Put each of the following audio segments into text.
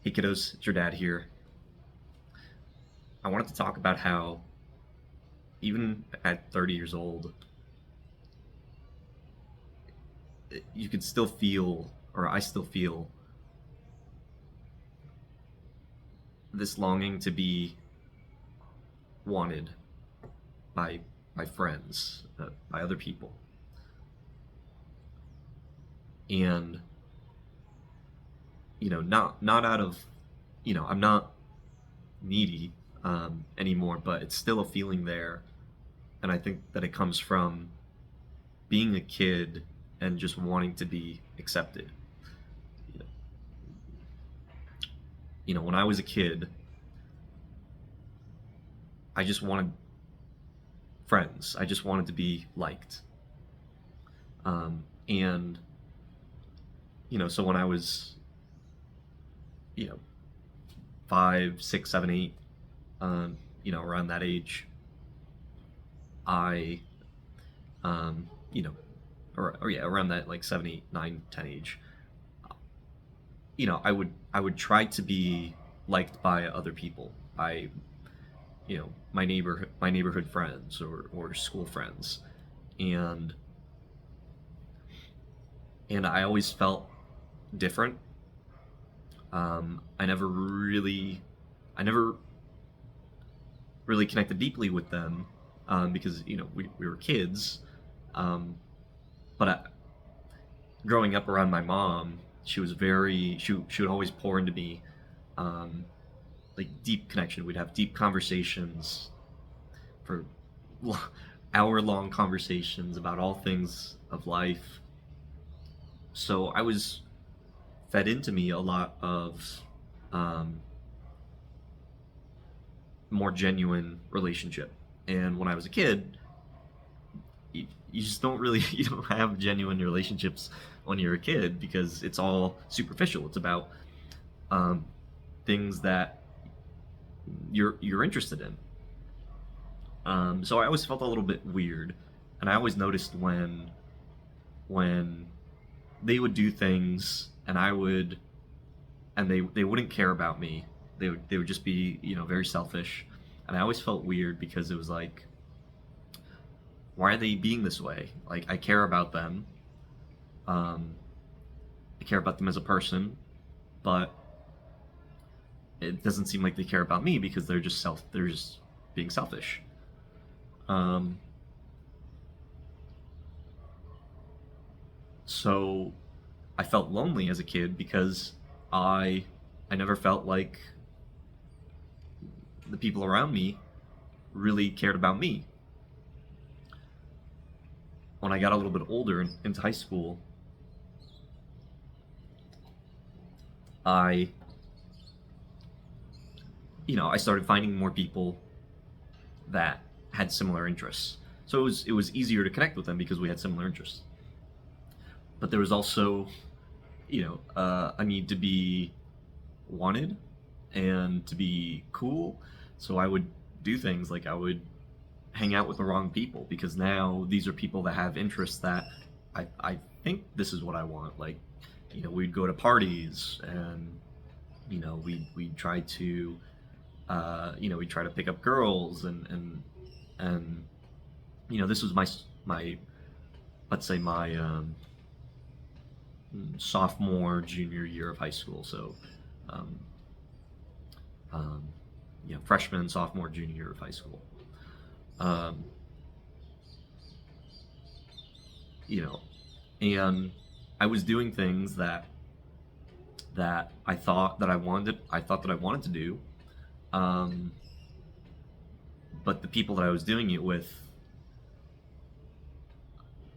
Hey kiddos, it's your dad here. I wanted to talk about how, even at 30 years old, you could still feel, or I still feel, this longing to be wanted by by friends, by other people, and not out of, I'm not needy anymore, but it's still a feeling there, and I think that it comes from being a kid and just wanting to be accepted. You know, when I was a kid, I just wanted friends. I just wanted to be liked. And so when I was, you know, 5, 6, 7, 8, around that age, I, um, you know, or yeah, around that like 7, 8, 9, 10 age, I would try to be liked by other people, by my neighborhood friends or school friends, and I always felt different. I never really connected deeply with them, because we were kids. Um, but growing up around my mom, she would always pour into me, um, like deep connection. We'd have deep conversations for hour-long conversations about all things of life. So I was fed into me a lot of, um, more genuine relationship. And when I was a kid, you just don't really you don't have genuine relationships when you're a kid because it's all superficial. It's about, um, things that you're interested in. So I always felt a little bit weird, and I always noticed when they would do things and they wouldn't care about me. They would just be very selfish, and I always felt weird because it was like, why are they being this way? Like, I care about them. Um, I care about them as a person, but it doesn't seem like they care about me because they're just being selfish. Um, so I felt lonely as a kid because I I never felt like the people around me really cared about me. When I got a little bit older and into high school, I I started finding more people that had similar interests. So it was easier to connect with them because we had similar interests. But there was also a need to be wanted and to be cool. So I would do things like I would hang out with the wrong people because now these are people that have interests that I think this is what I want. Like, we'd go to parties and we'd try to we'd try to pick up girls, and this was my let's say my, sophomore junior year of high school. So, um, um, freshman, sophomore, junior year of high school. Um, you know, and I was doing things that I thought that I wanted to do, um, but the people that I was doing it with,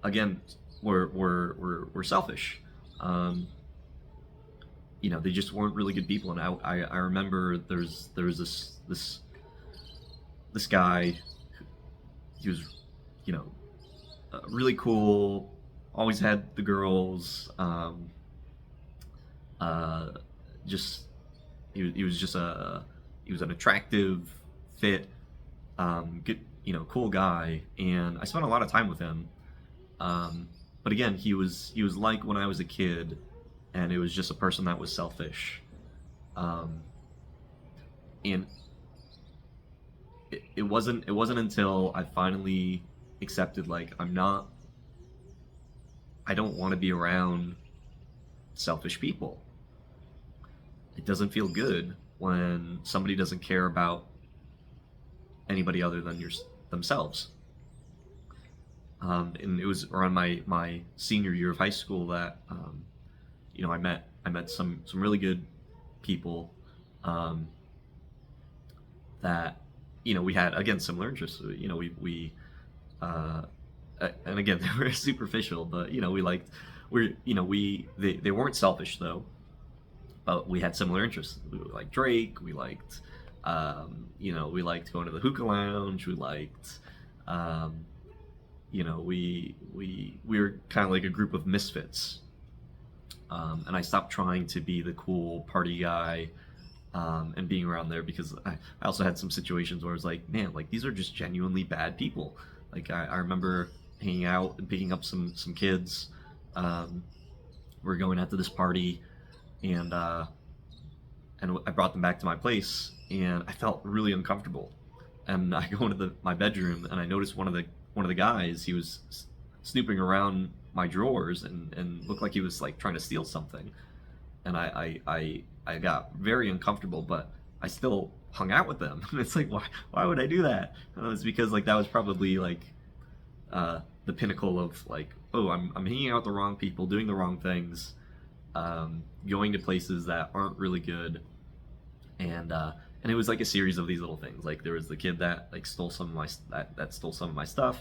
again, were selfish. Um, they just weren't really good people, and I remember there was this guy. He was, you know, really cool. Always had the girls. Uh, just he was just he was an attractive, fit, good, cool guy, and I spent a lot of time with him. Um, but again, he was like when I was a kid, and it was just a person that was selfish. um, and it wasn't until I finally accepted, like, I don't want to be around selfish people. It doesn't feel good when somebody doesn't care about anybody other than themselves. And it was around my senior year of high school that I met some really good people, um, that we had, again, similar interests. We uh, and again, they were superficial, but we liked we you know we they weren't selfish though, but we had similar interests. We liked Drake. We liked going to the hookah lounge. We liked, um, we were kind of like a group of misfits. And I stopped trying to be the cool party guy, and being around there, because I also had some situations where I was like, man, like these are just genuinely bad people. Like I remember hanging out and picking up some kids. Um, we're going out to this party, and I brought them back to my place, and I felt really uncomfortable. And I go into my bedroom, and I noticed one of the guys. He was snooping around my drawers, and looked like he was like trying to steal something. And I got very uncomfortable, but I still hung out with them. It's like, why would I do that? And it was because, like, that was probably like, the pinnacle of, like, oh, I'm hanging out with the wrong people, doing the wrong things, going to places that aren't really good. And it was like a series of these little things. Like, there was the kid that like stole some of my that stole some of my stuff.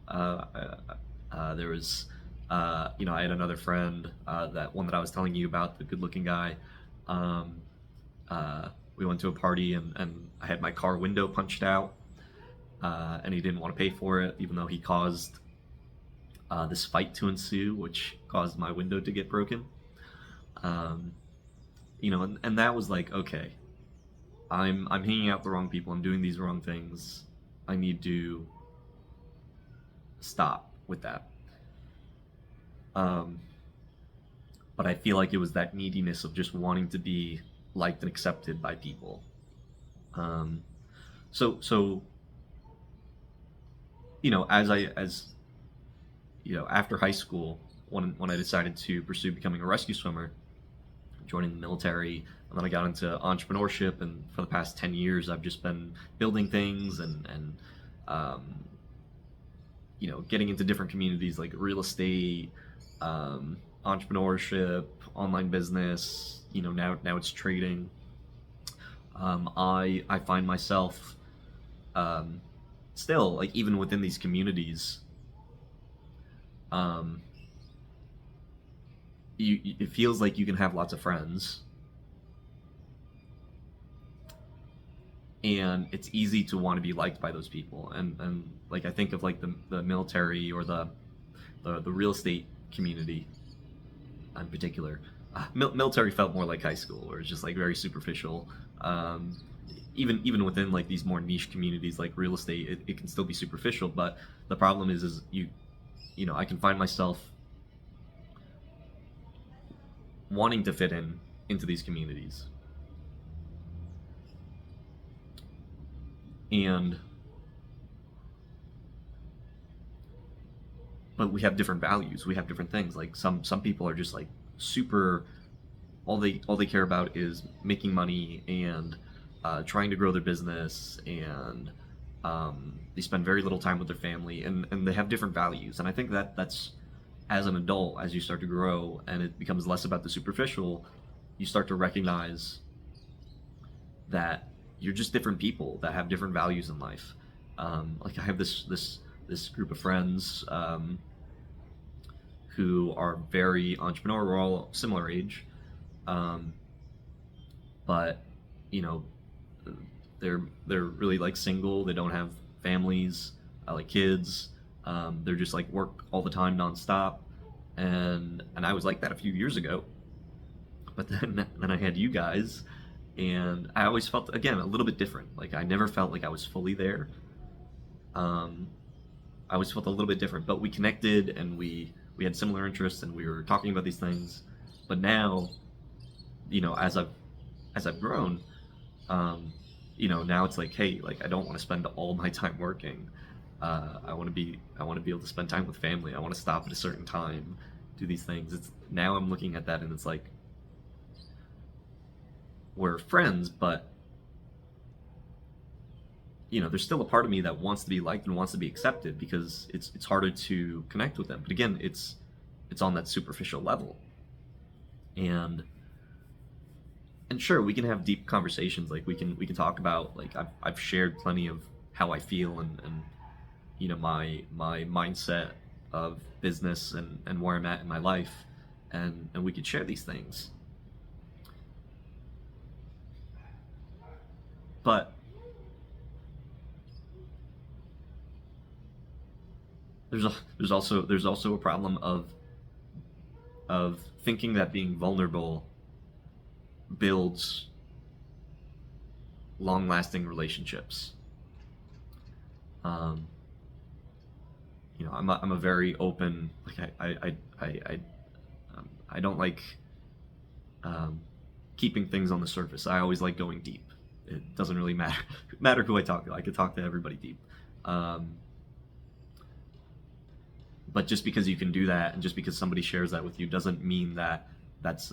There was, I had another friend, that one that I was telling you about, the good-looking guy. Um, we went to a party, and I had my car window punched out, and he didn't want to pay for it, even though he caused, this fight to ensue, which caused my window to get broken. Um, and that was like, okay, I'm hanging out with the wrong people. I'm doing these wrong things. I need to stop with that. Um, but I feel like it was that neediness of just wanting to be liked and accepted by people. Um, so as after high school, when I decided to pursue becoming a rescue swimmer, joining the military, and then I got into entrepreneurship, and for the past 10 years I've just been building things, and um, getting into different communities like real estate, entrepreneurship, online business. Now it's trading. I find myself, um, still, like, even within these communities, um, it feels like you can have lots of friends, and it's easy to want to be liked by those people. And like, I think of like the military, or the real estate community in particular. Military felt more like high school, where it's just like very superficial. Um, even within like these more niche communities like real estate, it can still be superficial. But the problem is I can find myself wanting to fit into these communities, and but we have different values. We have different things. Like, some people are just like super. All they care about is making money, and trying to grow their business, and they spend very little time with their family, and they have different values. And I think that's, as an adult, as you start to grow and it becomes less about the superficial, you start to recognize that you're just different people that have different values in life. Like, I have this group of friends, who are very entrepreneurial. We're all similar age, um, but you know they're really like single. They don't have families, like kids. They're just like work all the time nonstop, and I was like that a few years ago. But then I had you guys, and I always felt, again, a little bit different. Like, I never felt like I was fully there. Um, I always felt a little bit different, but we connected, and we had similar interests, and we were talking about these things. But now, you know, as I've grown, um, now it's like, hey, like I don't want to spend all my time working. I want to be able to spend time with family. I want to stop at a certain time, do these things. It's now I'm looking at that and it's like we're friends, but there's still a part of me that wants to be liked and wants to be accepted because it's harder to connect with them. But again, it's on that superficial level, and sure, we can have deep conversations. Like we can talk about, like, I've shared plenty of how I feel and my mindset of business and where I'm at in my life, and we could share these things. But there's also a problem of thinking that being vulnerable builds long lasting relationships. Um, I'm a very open, like I don't like keeping things on the surface. I always like going deep. It doesn't really matter who I talk to. I could talk to everybody deep. Um, but just because you can do that, and just because somebody shares that with you, doesn't mean that that's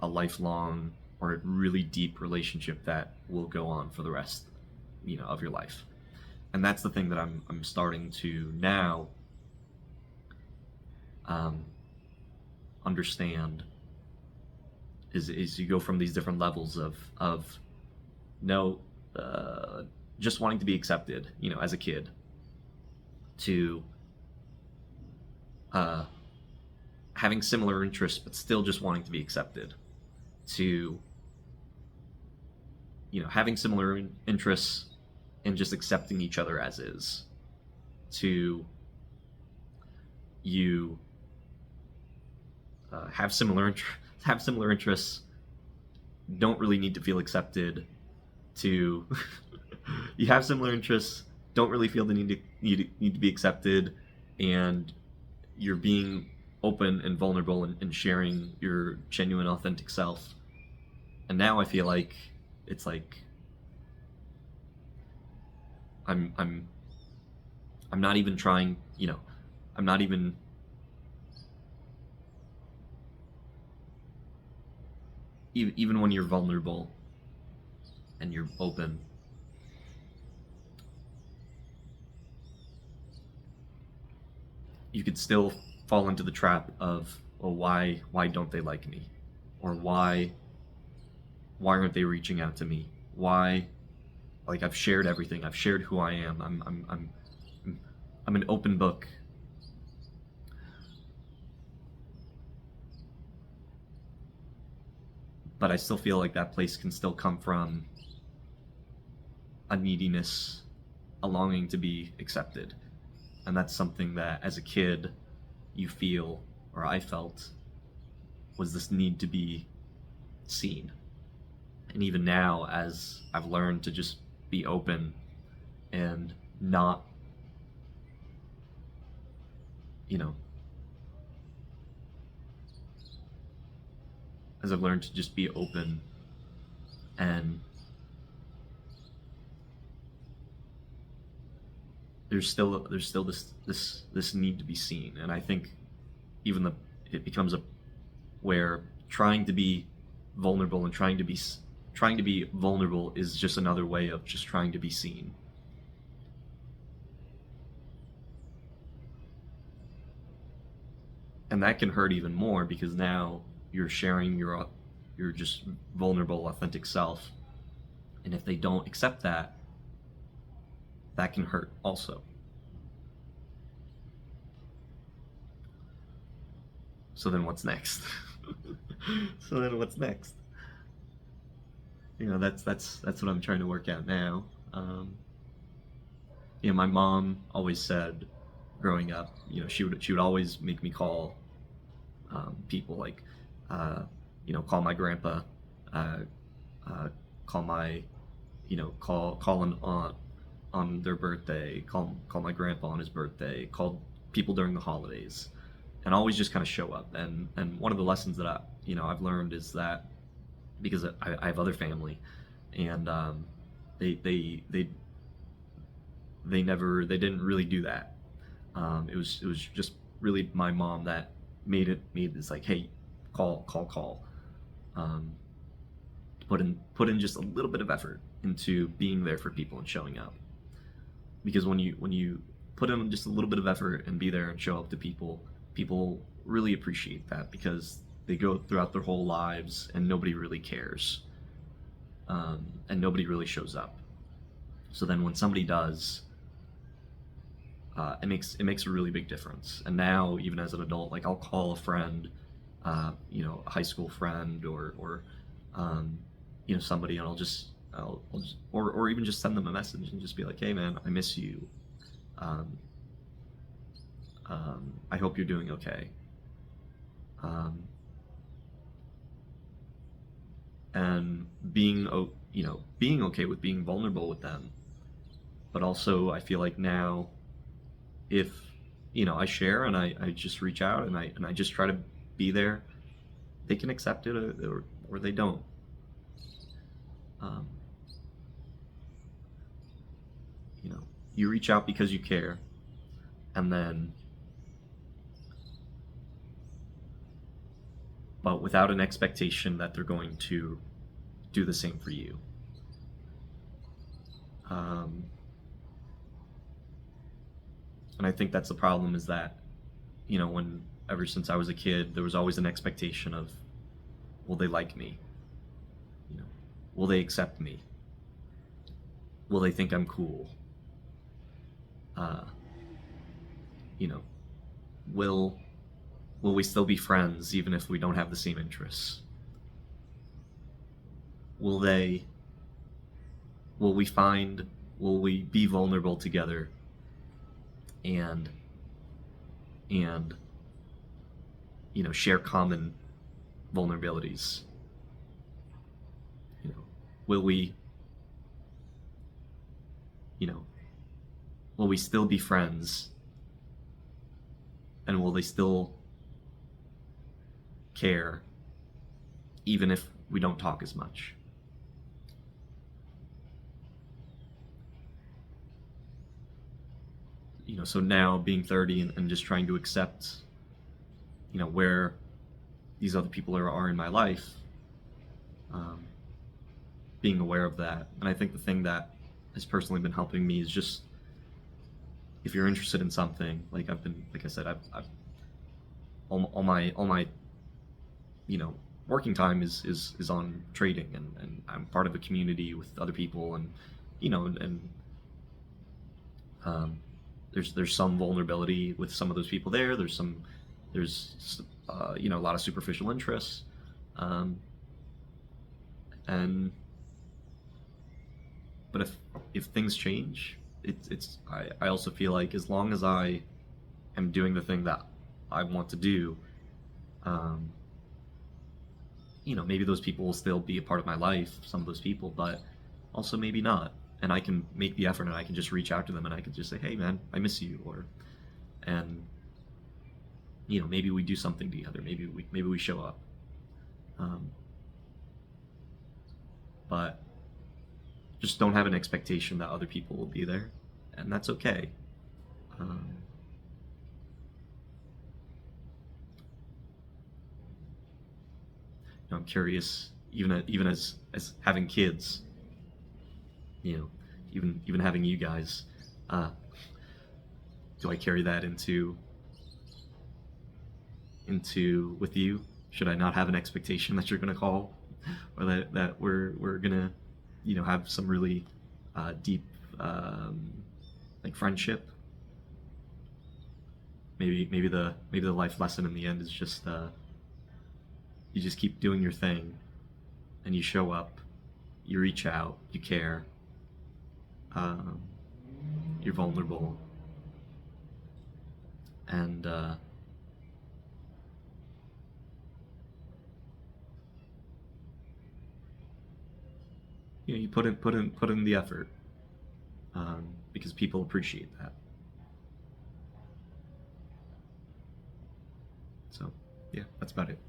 a lifelong or a really deep relationship that will go on for the rest, of your life. And that's the thing that I'm starting to now um, understand is you go from these different levels of no, just wanting to be accepted, as a kid, to uh, having similar interests but still just wanting to be accepted, to having similar interests and just accepting each other as is, to you have similar interests, don't really need to feel accepted, to you have similar interests, don't really feel the need to be accepted, and you're being open and vulnerable and sharing your genuine, authentic self. And now I feel like it's like I'm I'm not even trying, I'm not even even when you're vulnerable and you're open, you could still fall into the trap of, well, why don't they like me, or why aren't they reaching out to me? Why, like, I've shared everything. I've shared who I am. I'm an open book. But I still feel like that place can still come from a neediness, a longing to be accepted. And that's something that as a kid you feel, or I felt, was this need to be seen. And even now, as I've learned to just be open and not, you know, as I've learned to just be open, and there's still this need to be seen. And I think even it becomes a where trying to be vulnerable and trying to be vulnerable is just another way of just trying to be seen. And that can hurt even more because now you're sharing your just vulnerable, authentic self. And if they don't accept that, that can hurt also. So then what's next? So then what's next? That's what I'm trying to work out now. My mom always said, growing up, she would always make me call people, like, call my grandpa, uh, call my, call an aunt on their birthday, call my grandpa on his birthday, call people during the holidays, and always just kind of show up. And one of the lessons that I've learned is that because I have other family, and they they they they didn't really do that. It was just really my mom that made this like, hey, call. Um, put in just a little bit of effort into being there for people and showing up. Because when you put in just a little bit of effort and be there and show up to people, people really appreciate that because they go throughout their whole lives and nobody really cares, and nobody really shows up. So then when somebody does, it makes a really big difference. And now even as an adult, like I'll call a friend, a high school friend or um, somebody, and I'll just or even just send them a message and just be like, hey man, I miss you. Um, I hope you're doing okay. Um, and being okay with being vulnerable with them, but also I feel like now if I share and I just reach out and I just try to be there, they can accept it or they don't. Um, you know, you reach out because you care, and then but without an expectation that they're going to do the same for you. Um, and I think that's the problem is that when ever since I was a kid, there was always an expectation of, will they like me? You know, will they accept me? Will they think I'm cool? Uh, you know, will will we still be friends even if we don't have the same interests? Will they? Will we find? Will we be vulnerable together? And and share common vulnerabilities. You know, will we? You know, will we still be friends? And will they still care, even if we don't talk as much? So now being 30 and just trying to accept, where these other people are in my life, um, being aware of that. And I think the thing that has personally been helping me is just, if you're interested in something, like I said, I've all my working time is on trading, and I'm part of a community with other people, and and um, there's some vulnerability with some of those people there. There's a lot of superficial interests, um, and but if things change, I also feel like as long as I am doing the thing that I want to do, um, maybe those people will still be a part of my life, some of those people, but also maybe not. And I can make the effort and I can just reach out to them and I can just say, hey man, I miss you, and maybe we do something together, maybe we show up. Um, but just don't have an expectation that other people will be there, and that's okay. Um, I'm curious, even as having kids, you know, even having you guys, uh, do I carry that into with you? Should I not have an expectation that you're gonna call, or that we're gonna, have some really deep like friendship? Maybe the life lesson in the end is just you just keep doing your thing, and you show up, you reach out, you care, um, you're vulnerable, and you put in the effort, because people appreciate that. So yeah, that's about it.